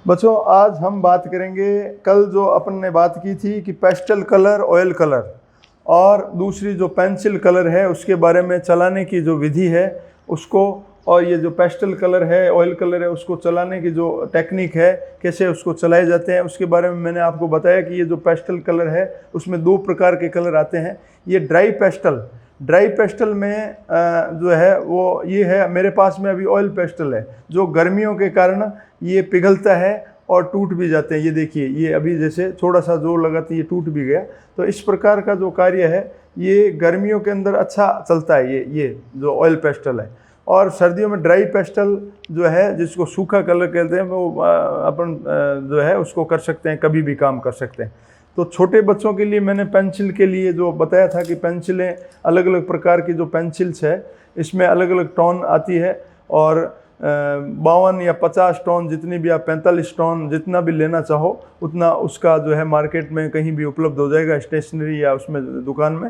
बच्चों आज हम बात करेंगे, कल जो अपन ने बात की थी कि पेस्टल कलर, ऑयल कलर और दूसरी जो पेंसिल कलर है उसके बारे में चलाने की जो विधि है उसको, और ये जो पेस्टल कलर है, ऑयल कलर है, उसको चलाने की जो टेक्निक है, कैसे उसको चलाए जाते हैं उसके बारे में मैंने आपको बताया कि ये जो पेस्टल कलर है उसमें दो प्रकार के कलर आते हैं। ये ड्राई पेस्टल में जो है वो ये है, मेरे पास में अभी ऑयल पेस्टल है जो गर्मियों के कारण ये पिघलता है और टूट भी जाते हैं। ये देखिए, ये अभी जैसे थोड़ा सा जोर लगा तो ये टूट भी गया। तो इस प्रकार का जो कार्य है ये गर्मियों के अंदर अच्छा चलता है ये जो ऑयल पेस्टल है। और सर्दियों में ड्राई पेस्टल जो है, जिसको सूखा कलर कहते हैं, वो अपन जो है उसको कर सकते हैं, कभी भी काम कर सकते हैं। तो छोटे बच्चों के लिए मैंने पेंसिल के लिए जो बताया था कि पेंसिलें अलग अलग प्रकार की जो पेंसिल्स है इसमें अलग अलग टोन आती है, और 52 या 50 टोन, जितनी भी आप 45 टोन जितना भी लेना चाहो उतना उसका जो है मार्केट में कहीं भी उपलब्ध हो जाएगा, स्टेशनरी या उसमें दुकान में।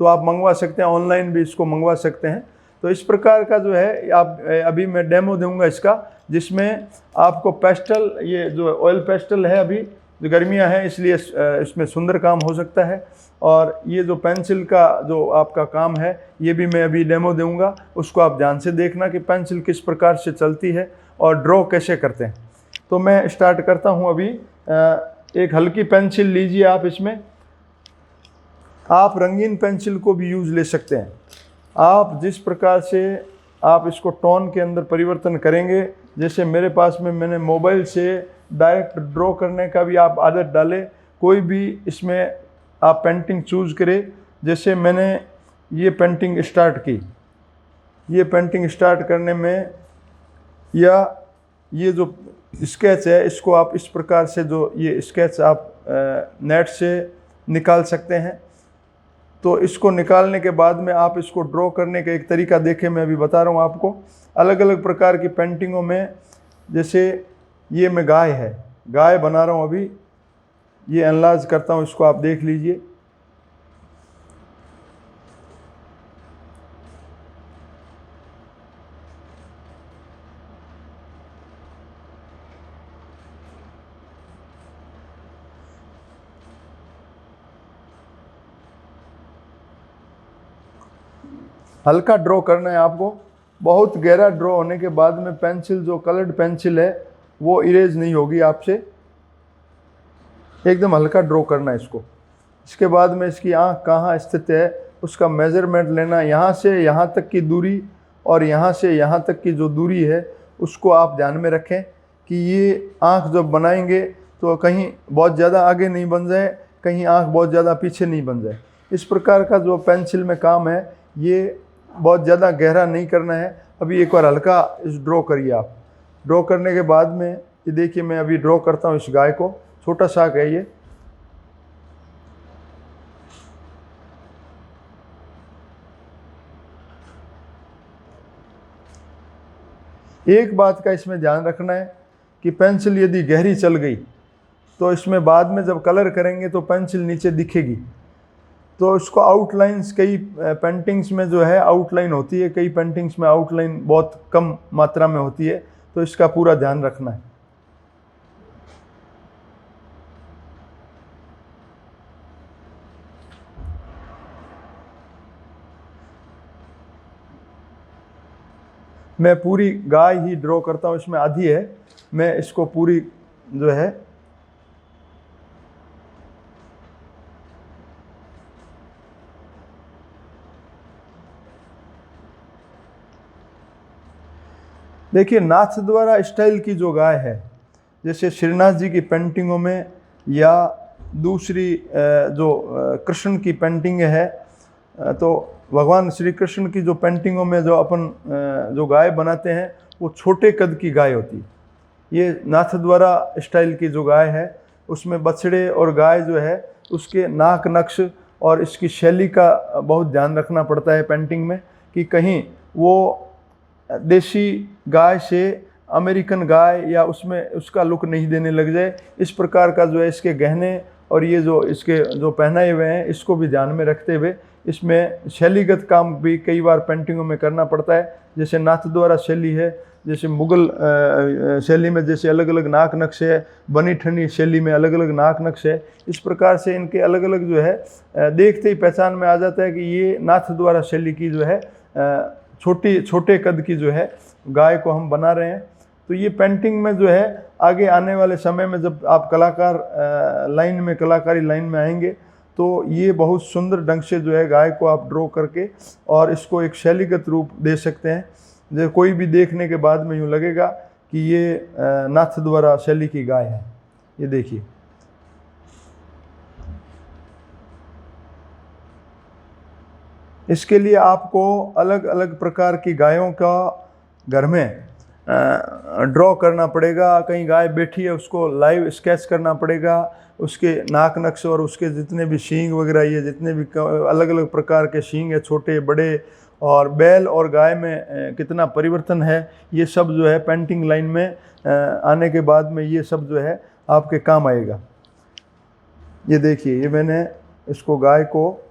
तो आप मंगवा सकते हैं, ऑनलाइन भी इसको मंगवा सकते हैं। तो इस प्रकार का जो है आप अभी मैं डेमो दूंगा इसका, जिसमें आपको पेस्टल, ये जो ऑयल पेस्टल है अभी जो गर्मियां हैं इसलिए इसमें सुंदर काम हो सकता है, और ये जो पेंसिल का जो आपका काम है ये भी मैं अभी डेमो दूंगा, उसको आप ध्यान से देखना कि पेंसिल किस प्रकार से चलती है और ड्रॉ कैसे करते हैं। तो मैं स्टार्ट करता हूं अभी। एक हल्की पेंसिल लीजिए आप, इसमें आप रंगीन पेंसिल को भी यूज़ ले सकते हैं। आप जिस प्रकार से आप इसको टोन के अंदर परिवर्तन करेंगे, जैसे मेरे पास में मैंने मोबाइल से डायरेक्ट ड्रॉ करने का भी आप आदत डालें, कोई भी इसमें आप पेंटिंग चूज़ करें। जैसे मैंने ये पेंटिंग स्टार्ट की, ये पेंटिंग स्टार्ट करने में, या ये जो स्केच है इसको आप इस प्रकार से, जो ये स्केच आप नेट से निकाल सकते हैं। तो इसको निकालने के बाद में आप इसको ड्रॉ करने का एक तरीका देखें, मैं अभी बता रहा हूँ आपको। अलग अलग प्रकार की पेंटिंगों में, जैसे ये मैं गाय बना रहा हूँ अभी, ये एनलार्ज करता हूँ, इसको आप देख लीजिए। हल्का ड्रॉ करना है आपको, बहुत गहरा ड्रॉ होने के बाद में पेंसिल, जो कलर्ड पेंसिल है वो इरेज नहीं होगी आपसे। एकदम हल्का ड्रॉ करना है इसको। इसके बाद में इसकी आँख कहाँ स्थित है उसका मेज़रमेंट लेना, यहाँ से यहाँ तक की दूरी और यहाँ से यहाँ तक की जो दूरी है उसको आप ध्यान में रखें कि ये आँख जब बनाएंगे तो कहीं बहुत ज़्यादा आगे नहीं बन जाए, कहीं आँख बहुत ज़्यादा पीछे नहीं बन जाए। इस प्रकार का जो पेंसिल में काम है ये बहुत ज़्यादा गहरा नहीं करना है। अभी एक बार हल्का इस ड्रॉ करिए आप। ड्रॉ करने के बाद में ये देखिए, मैं अभी ड्रॉ करता हूँ इस गाय को, छोटा सा है ये। एक बात का इसमें ध्यान रखना है कि पेंसिल यदि गहरी चल गई तो इसमें बाद में जब कलर करेंगे तो पेंसिल नीचे दिखेगी। तो इसको आउटलाइंस, कई पेंटिंग्स में जो है आउटलाइन होती है, कई पेंटिंग्स में आउटलाइन बहुत कम मात्रा में होती है, तो इसका पूरा ध्यान रखना है। मैं पूरी गाय ही ड्रॉ करता हूँ, इसमें आधी है, मैं इसको पूरी जो है देखिए, नाथ द्वारा स्टाइल की जो गाय है, जैसे श्रीनाथ जी की पेंटिंगों में या दूसरी जो कृष्ण की पेंटिंग है, तो भगवान श्री कृष्ण की जो पेंटिंगों में जो अपन जो गाय बनाते हैं वो छोटे कद की गाय होती है। ये नाथ द्वारा स्टाइल की जो गाय है उसमें बछड़े और गाय जो है उसके नाक नक्श और इसकी शैली का बहुत ध्यान रखना पड़ता है पेंटिंग में, कि कहीं वो देसी गाय से अमेरिकन गाय या उसमें उसका लुक नहीं देने लग जाए। इस प्रकार का जो है इसके गहने और ये जो इसके जो पहनाए हुए हैं इसको भी ध्यान में रखते हुए इसमें शैलीगत काम भी कई बार पेंटिंगों में करना पड़ता है। जैसे नाथ द्वारा शैली है जैसे मुगल शैली में जैसे अलग अलग नाक नक्श है, बनी ठनी शैली में अलग अलग नाक नक्श है, इस प्रकार से इनके अलग अलग जो है देखते ही पहचान में आ जाता है कि ये नाथ द्वारा शैली की जो है छोटे कद की जो है गाय को हम बना रहे हैं। तो ये पेंटिंग में जो है आगे आने वाले समय में जब आप कलाकारी लाइन में आएंगे तो ये बहुत सुंदर ढंग से जो है गाय को आप ड्रॉ करके और इसको एक शैलीगत रूप दे सकते हैं। जो कोई भी देखने के बाद में यूँ लगेगा कि ये नाथ द्वारा शैली की गाय है। ये देखिए, इसके लिए आपको अलग अलग प्रकार की गायों का घर में ड्रॉ करना पड़ेगा। कहीं गाय बैठी है उसको लाइव स्केच करना पड़ेगा, उसके नाक नक्श और उसके जितने भी सींग वगैरह, ये जितने भी अलग अलग प्रकार के सींग है, छोटे बड़े, और बैल और गाय में कितना परिवर्तन है, ये सब जो है पेंटिंग लाइन में आने के बाद में ये सब जो है आपके काम आएगा। ये देखिए, ये मैंने इसको गाय को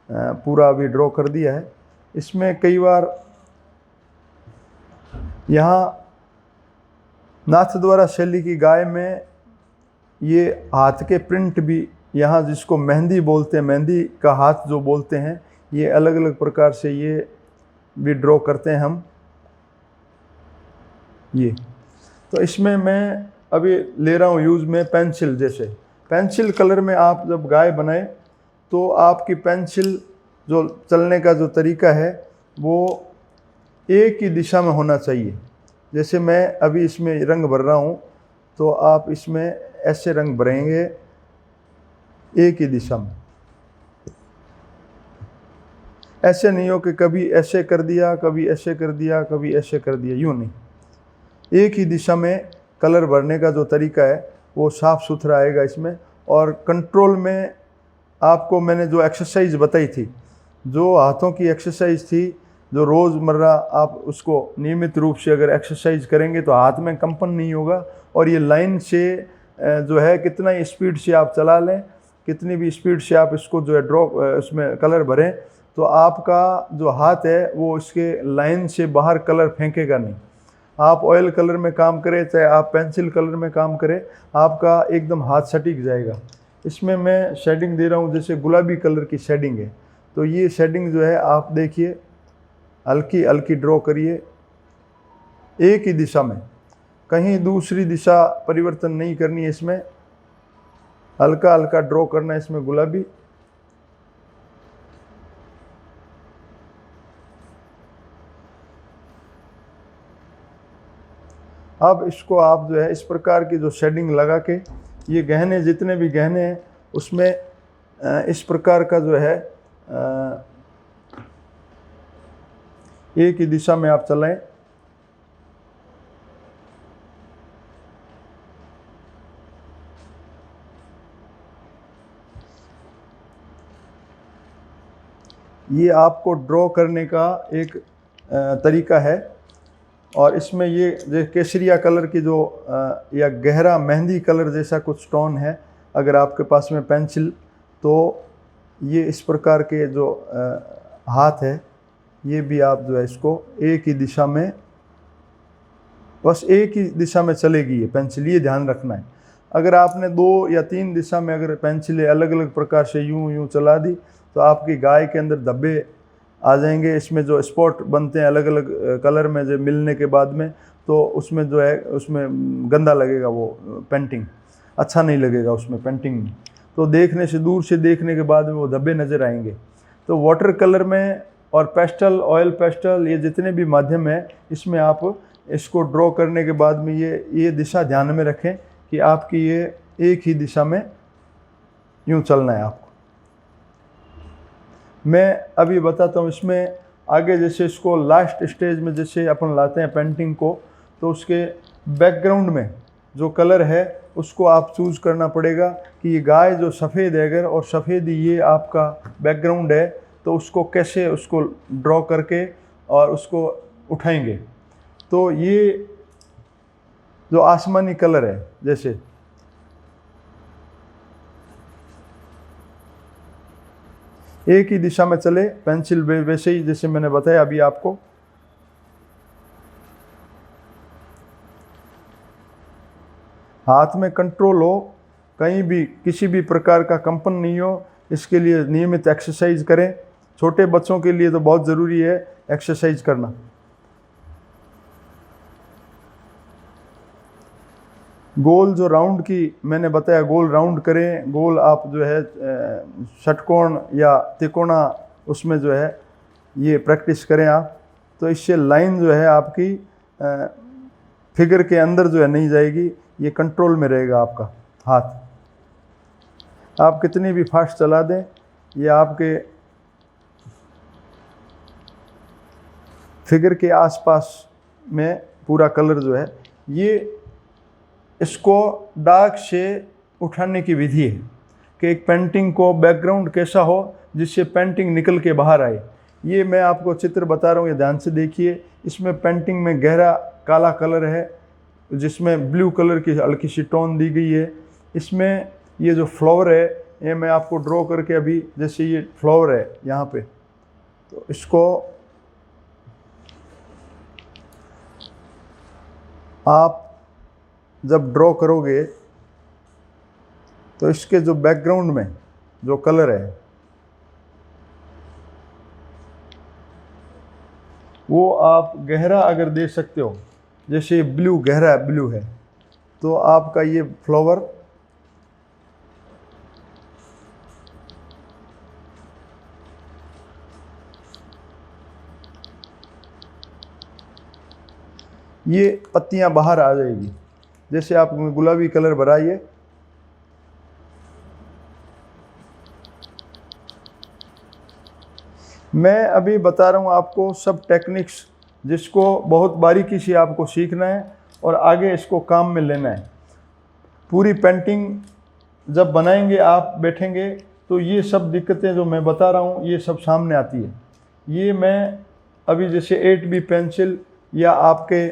पूरा अभी ड्रॉ कर दिया है। इसमें कई बार यहाँ नाथ द्वारा शैली की गाय में ये हाथ के प्रिंट भी, यहाँ जिसको मेहंदी बोलते हैं, मेहंदी का हाथ जो बोलते हैं, ये अलग अलग प्रकार से ये भी ड्रॉ करते हैं हम। ये तो इसमें मैं अभी ले रहा हूँ यूज़ में पेंसिल। जैसे पेंसिल कलर में आप जब गाय बनाए तो आपकी पेंसिल जो चलने का जो तरीका है वो एक ही दिशा में होना चाहिए। जैसे मैं अभी इसमें रंग भर रहा हूँ तो आप इसमें ऐसे रंग भरेंगे एक ही दिशा में, ऐसे नहीं हो कि कभी ऐसे कर दिया, कभी ऐसे कर दिया, कभी ऐसे कर दिया, यूँ नहीं। एक ही दिशा में कलर भरने का जो तरीका है वो साफ़ सुथरा आएगा इसमें। और कंट्रोल में आपको मैंने जो एक्सरसाइज बताई थी, जो हाथों की एक्सरसाइज थी, जो रोज़मर्रा आप उसको नियमित रूप से अगर एक्सरसाइज करेंगे तो हाथ में कंपन नहीं होगा। और ये लाइन से जो है कितना ही स्पीड से आप चला लें, कितनी भी स्पीड से आप इसको जो है ड्रॉ उसमें कलर भरें, तो आपका जो हाथ है वो इसके लाइन से बाहर कलर फेंकेगा नहीं। आप ऑयल कलर में काम करें चाहे आप पेंसिल कलर में काम करें, आपका एकदम हाथ सटीक जाएगा। इसमें मैं शेडिंग दे रहा हूँ, जैसे गुलाबी कलर की शेडिंग है, तो ये शेडिंग जो है आप देखिए हल्की हल्की ड्रॉ करिए एक ही दिशा में, कहीं दूसरी दिशा परिवर्तन नहीं करनी है। इसमें हल्का हल्का ड्रॉ करना है इसमें गुलाबी। अब इसको आप जो है इस प्रकार की जो शेडिंग लगा के, ये गहने जितने भी गहने हैं उसमें इस प्रकार का जो है एक ही दिशा में आप चलाएं। ये आपको ड्रॉ करने का एक तरीका है। और इसमें ये जो केसरिया कलर की जो या गहरा मेहंदी कलर जैसा कुछ टोन है, अगर आपके पास में पेंसिल, तो ये इस प्रकार के जो हाथ है, ये भी आप जो है इसको एक ही दिशा में, बस एक ही दिशा में चलेगी ये पेंसिल, ये ध्यान रखना है। अगर आपने 2 या 3 दिशा में अगर पेंसिलें अलग अलग प्रकार से यूं यूं चला दी तो आपकी गाय के अंदर धब्बे आ जाएंगे। इसमें जो स्पॉट बनते हैं अलग अलग कलर में जो मिलने के बाद में, तो उसमें जो है उसमें गंदा लगेगा, वो पेंटिंग अच्छा नहीं लगेगा उसमें पेंटिंग में। तो देखने से, दूर से देखने के बाद में वो धब्बे नज़र आएंगे। तो वाटर कलर में और पेस्टल, ऑयल पेस्टल, ये जितने भी माध्यम है, इसमें आप इसको ड्रॉ करने के बाद में ये दिशा ध्यान में रखें कि आपकी ये एक ही दिशा में यूँ चलना है आपको। मैं अभी बताता हूँ इसमें आगे। जैसे इसको लास्ट स्टेज में जैसे अपन लाते हैं पेंटिंग को, तो उसके बैकग्राउंड में जो कलर है उसको आप चूज़ करना पड़ेगा कि ये गाय जो सफ़ेद है अगर, और सफ़ेद ये आपका बैकग्राउंड है, तो उसको कैसे उसको ड्रॉ करके और उसको उठाएंगे। तो ये जो आसमानी कलर है, जैसे एक ही दिशा में चले पेंसिल, वैसे ही जैसे मैंने बताया अभी आपको। हाथ में कंट्रोल हो, कहीं भी किसी भी प्रकार का कंपन नहीं हो, इसके लिए नियमित एक्सरसाइज करें। छोटे बच्चों के लिए तो बहुत ज़रूरी है एक्सरसाइज करना। गोल जो राउंड की मैंने बताया, गोल राउंड करें। गोल आप जो है षटकोण या तिकोना उसमें जो है ये प्रैक्टिस करें आप, तो इससे लाइन जो है आपकी फिगर के अंदर जो है नहीं जाएगी, ये कंट्रोल में रहेगा आपका हाथ। आप कितनी भी फास्ट चला दें, ये आपके फिगर के आसपास में पूरा कलर जो है, ये इसको डार्क से उठाने की विधि है कि एक पेंटिंग को बैकग्राउंड कैसा हो जिससे पेंटिंग निकल के बाहर आए। ये मैं आपको चित्र बता रहा हूँ, ये ध्यान से देखिए। इसमें पेंटिंग में गहरा काला कलर है जिसमें ब्लू कलर की हल्की सी टोन दी गई है। इसमें ये जो फ्लावर है, ये मैं आपको ड्रॉ करके अभी, जैसे ये फ्लावर है यहाँ पे, तो इसको आप जब ड्रॉ करोगे तो इसके जो बैकग्राउंड में जो कलर है वो आप गहरा अगर दे सकते हो, जैसे ब्लू, गहरा ब्लू है, तो आपका ये फ्लावर ये पत्तियां बाहर आ जाएगी। जैसे आप गुलाबी कलर भराइए, मैं अभी बता रहा हूँ आपको सब टेक्निक्स, जिसको बहुत बारीकी से आपको सीखना है और आगे इसको काम में लेना है। पूरी पेंटिंग जब बनाएंगे आप बैठेंगे तो ये सब दिक्कतें जो मैं बता रहा हूँ ये सब सामने आती है। ये मैं अभी जैसे 8B पेंसिल या आपके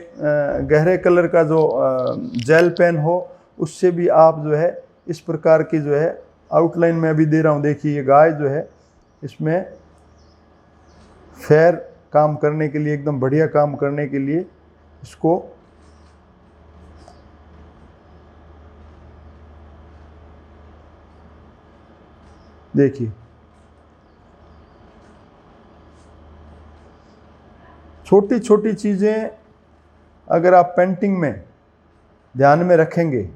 गहरे कलर का जो जेल पेन हो, उससे भी आप जो है इस प्रकार की जो है आउटलाइन में अभी दे रहा हूँ। देखिए ये गाय जो है, इसमें फेयर काम करने के लिए, एकदम बढ़िया काम करने के लिए इसको देखिए। छोटी छोटी चीज़ें अगर आप पेंटिंग में ध्यान में रखेंगे,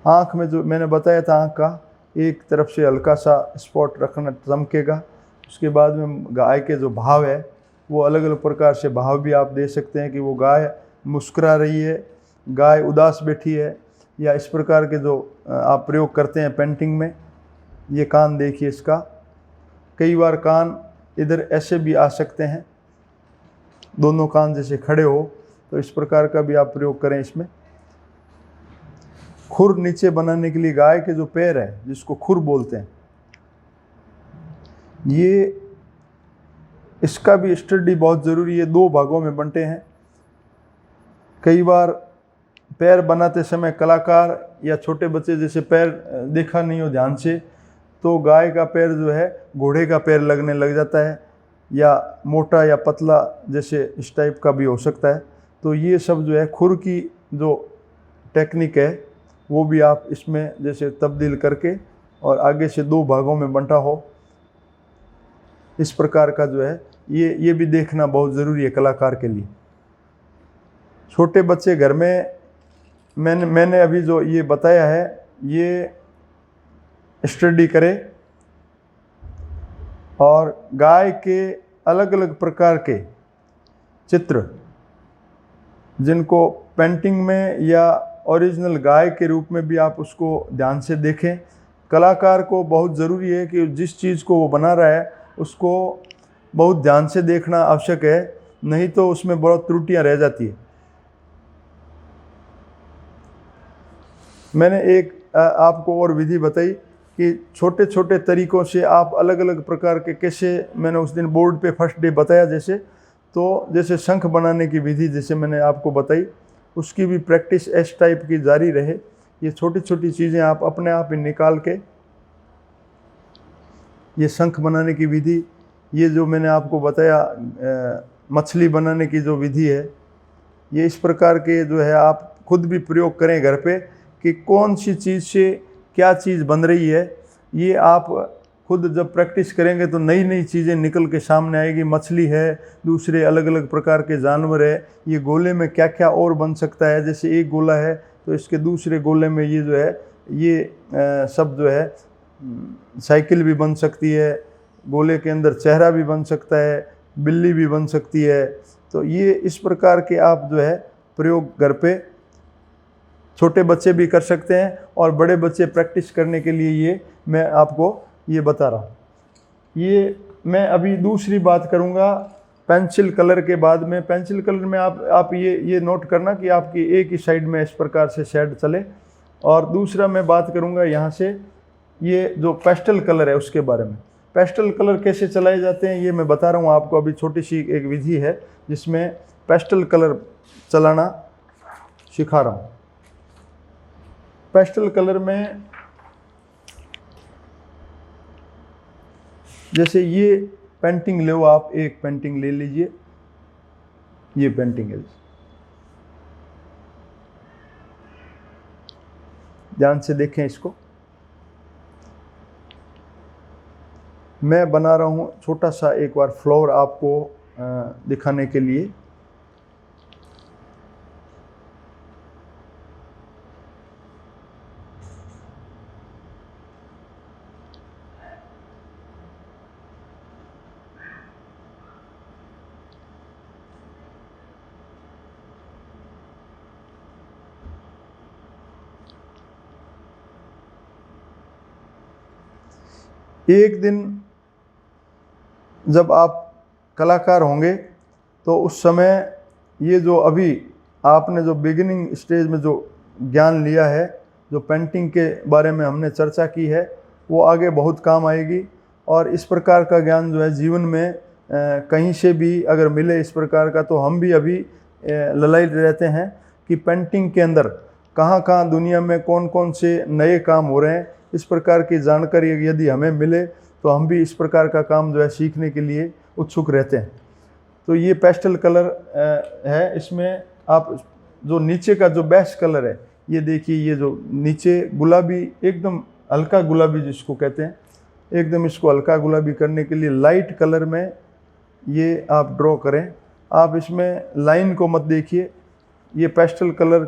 आँख में जो मैंने बताया था, आँख का एक तरफ से हल्का सा स्पॉट रखना, चमकेगा। उसके बाद में गाय के जो भाव है वो अलग अलग प्रकार से भाव भी आप दे सकते हैं कि वो गाय मुस्कुरा रही है, गाय उदास बैठी है, या इस प्रकार के जो आप प्रयोग करते हैं पेंटिंग में। ये कान देखिए इसका, कई बार कान इधर ऐसे भी आ सकते हैं, दोनों कान जैसे खड़े हो, तो इस प्रकार का भी आप प्रयोग करें इसमें। खुर नीचे बनाने के लिए गाय के जो पैर है, जिसको खुर बोलते हैं, ये इसका भी स्टडी बहुत ज़रूरी है। 2 भागों में बंटे हैं। कई बार पैर बनाते समय कलाकार या छोटे बच्चे जैसे पैर देखा नहीं हो ध्यान से, तो गाय का पैर जो है घोड़े का पैर लगने लग जाता है, या मोटा या पतला जैसे इस टाइप का भी हो सकता है। तो ये सब जो है खुर की जो टेक्निक है वो भी आप इसमें जैसे तब्दील करके और आगे से 2 भागों में बंटा हो, इस प्रकार का जो है ये भी देखना बहुत ज़रूरी है कलाकार के लिए। छोटे बच्चे घर में, मैंने अभी जो ये बताया है ये स्टडी करें, और गाय के अलग अलग प्रकार के चित्र जिनको पेंटिंग में या ओरिजिनल गाय के रूप में भी आप उसको ध्यान से देखें। कलाकार को बहुत ज़रूरी है कि जिस चीज़ को वो बना रहा है उसको बहुत ध्यान से देखना आवश्यक है, नहीं तो उसमें बहुत त्रुटियां रह जाती है। मैंने एक आपको और विधि बताई कि छोटे छोटे तरीक़ों से आप अलग अलग प्रकार के कैसे, मैंने उस दिन बोर्ड पे फर्स्ट डे बताया जैसे शंख बनाने की विधि जैसे मैंने आपको बताई, उसकी भी प्रैक्टिस इस टाइप की जारी रहे। ये छोटी छोटी चीज़ें आप अपने आप ही निकाल के, ये शंख बनाने की विधि, ये जो मैंने आपको बताया मछली बनाने की जो विधि है, ये इस प्रकार के जो है आप खुद भी प्रयोग करें घर पे कि कौन सी चीज़ से क्या चीज़ बन रही है। ये आप खुद जब प्रैक्टिस करेंगे तो नई नई चीज़ें निकल के सामने आएगी। मछली है, दूसरे अलग अलग प्रकार के जानवर है, ये गोले में क्या क्या और बन सकता है। जैसे एक गोला है तो इसके दूसरे गोले में ये जो है ये सब जो है साइकिल भी बन सकती है, गोले के अंदर चेहरा भी बन सकता है, बिल्ली भी बन सकती है। तो ये इस प्रकार के आप जो है प्रयोग घर पे छोटे बच्चे भी कर सकते हैं और बड़े बच्चे प्रैक्टिस करने के लिए ये मैं आपको ये बता रहा हूँ। ये मैं अभी दूसरी बात करूँगा पेंसिल कलर के बाद में। पेंसिल कलर में आप ये नोट करना कि आपकी एक ही साइड में इस प्रकार से शेड चले। और दूसरा मैं बात करूँगा यहाँ से ये जो पेस्टल कलर है उसके बारे में। पेस्टल कलर कैसे चलाए जाते हैं ये मैं बता रहा हूँ आपको। अभी छोटी सी एक विधि है जिसमें पेस्टल कलर चलाना सिखा रहा हूँ। पेस्टल कलर में जैसे ये पेंटिंग लो, आप एक पेंटिंग ले लीजिए, ये पेंटिंग है, ध्यान से देखें इसको। मैं बना रहा हूँ छोटा सा एक बार फ्लावर आपको दिखाने के लिए। एक दिन जब आप कलाकार होंगे तो उस समय ये जो अभी आपने जो बिगिनिंग स्टेज में जो ज्ञान लिया है, जो पेंटिंग के बारे में हमने चर्चा की है, वो आगे बहुत काम आएगी। और इस प्रकार का ज्ञान जो है जीवन में कहीं से भी अगर मिले इस प्रकार का, तो हम भी अभी ललायित रहते हैं कि पेंटिंग के अंदर कहाँ कहाँ दुनिया में कौन कौन से नए काम हो रहे हैं। इस प्रकार की जानकारी यदि हमें मिले तो हम भी इस प्रकार का काम जो है सीखने के लिए उत्सुक रहते हैं। तो ये पेस्टल कलर है। इसमें आप जो नीचे का जो बेस्ट कलर है, ये देखिए, ये जो नीचे गुलाबी, एकदम हल्का गुलाबी जिसको कहते हैं, एकदम इसको हल्का गुलाबी करने के लिए लाइट कलर में ये आप ड्रॉ करें। आप इसमें लाइन को मत देखिए, ये पेस्टल कलर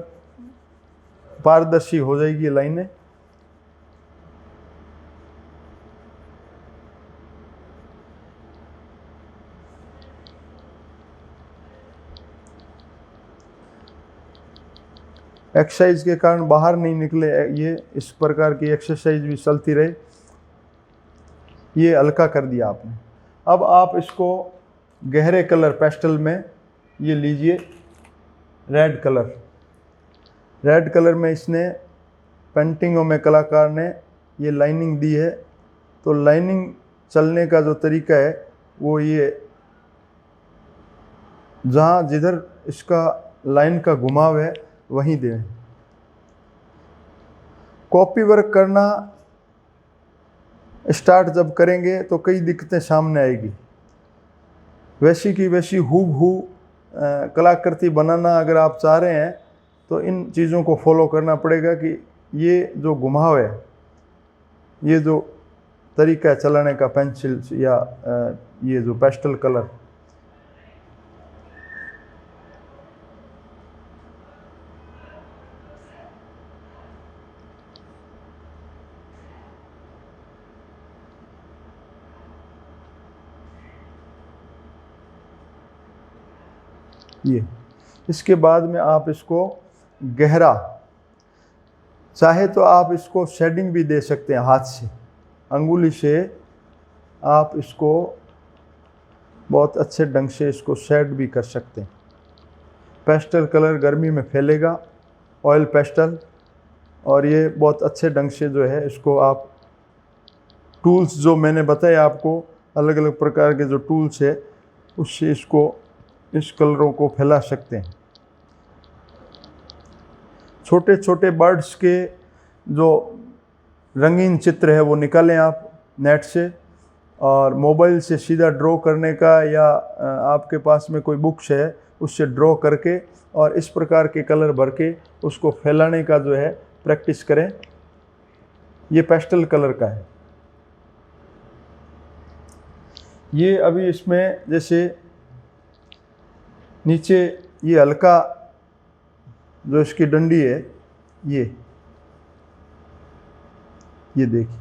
पारदर्शी हो जाएगी लाइनें। एक्सरसाइज के कारण बाहर नहीं निकले, ये इस प्रकार की एक्सरसाइज भी चलती रहे। ये हल्का कर दिया आपने। अब आप इसको गहरे कलर पेस्टल में ये लीजिए, रेड कलर। रेड कलर में इसने पेंटिंगों में कलाकार ने ये लाइनिंग दी है। तो लाइनिंग चलने का जो तरीका है वो ये, जहाँ जिधर इसका लाइन का घुमाव है वहीं दें। कॉपी वर्क करना स्टार्ट जब करेंगे तो कई दिक्कतें सामने आएगी। वैसी की वैसी हूबहू कलाकृति बनाना अगर आप चाह रहे हैं तो इन चीज़ों को फॉलो करना पड़ेगा कि ये जो घुमाव है, ये जो तरीका है चलाने का पेंसिल या ये जो पेस्टल कलर, ये इसके बाद में आप इसको गहरा, चाहे तो आप इसको शेडिंग भी दे सकते हैं हाथ से, अंगुली से आप इसको बहुत अच्छे ढंग से इसको शेड भी कर सकते हैं। पेस्टल कलर गर्मी में फैलेगा, ऑयल पेस्टल, और ये बहुत अच्छे ढंग से जो है इसको आप टूल्स जो मैंने बताया आपको, अलग अलग प्रकार के जो टूल्स है उससे इसको, इस कलरों को फैला सकते हैं। छोटे छोटे बर्ड्स के जो रंगीन चित्र है वो निकालें आप नेट से, और मोबाइल से सीधा ड्रॉ करने का, या आपके पास में कोई बुक्स है उससे ड्रॉ करके और इस प्रकार के कलर भर के उसको फैलाने का जो है प्रैक्टिस करें। ये पेस्टल कलर का है। ये अभी इसमें जैसे नीचे ये हल्का जो इसकी डंडी है ये देखिए,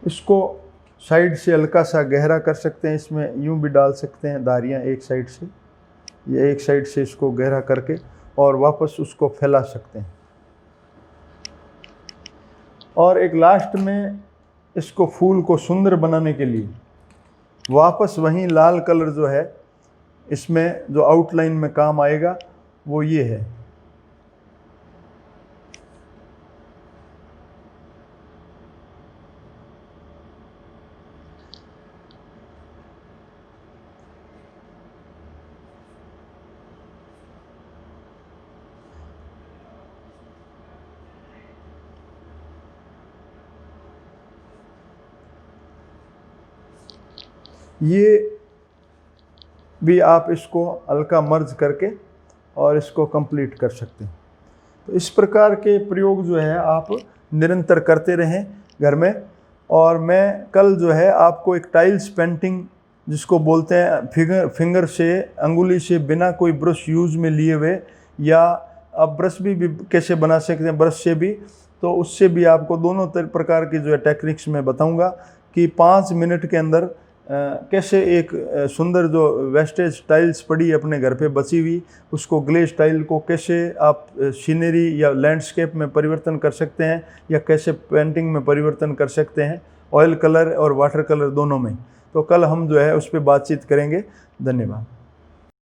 इसको साइड से हल्का सा गहरा कर सकते हैं, इसमें यूं भी डाल सकते हैं धारियाँ एक साइड से, ये एक साइड से इसको गहरा करके और वापस उसको फैला सकते हैं। और एक लास्ट में इसको फूल को सुंदर बनाने के लिए वापस वहीं लाल कलर जो है इसमें जो आउटलाइन में काम आएगा वो ये है। ये भी आप इसको हल्का मर्ज करके और इसको कंप्लीट कर सकते हैं। तो इस प्रकार के प्रयोग जो है आप निरंतर करते रहें घर में। और मैं कल जो है आपको एक टाइल्स पेंटिंग जिसको बोलते हैं फिंगर से, अंगुली से, बिना कोई ब्रश यूज़ में लिए हुए, या आप ब्रश भी कैसे बना सकते हैं ब्रश से भी, तो उससे भी आपको दोनों प्रकार की जो है टेक्निक्स मैं बताऊंगा कि 5 मिनट के अंदर कैसे एक सुंदर जो वेस्टेज टाइल्स पड़ी अपने घर पे बची हुई उसको ग्लेज टाइल को कैसे आप सीनरी या लैंडस्केप में परिवर्तन कर सकते हैं, या कैसे पेंटिंग में परिवर्तन कर सकते हैं, ऑयल कलर और वाटर कलर दोनों में। तो कल हम जो है उस पर बातचीत करेंगे। धन्यवाद।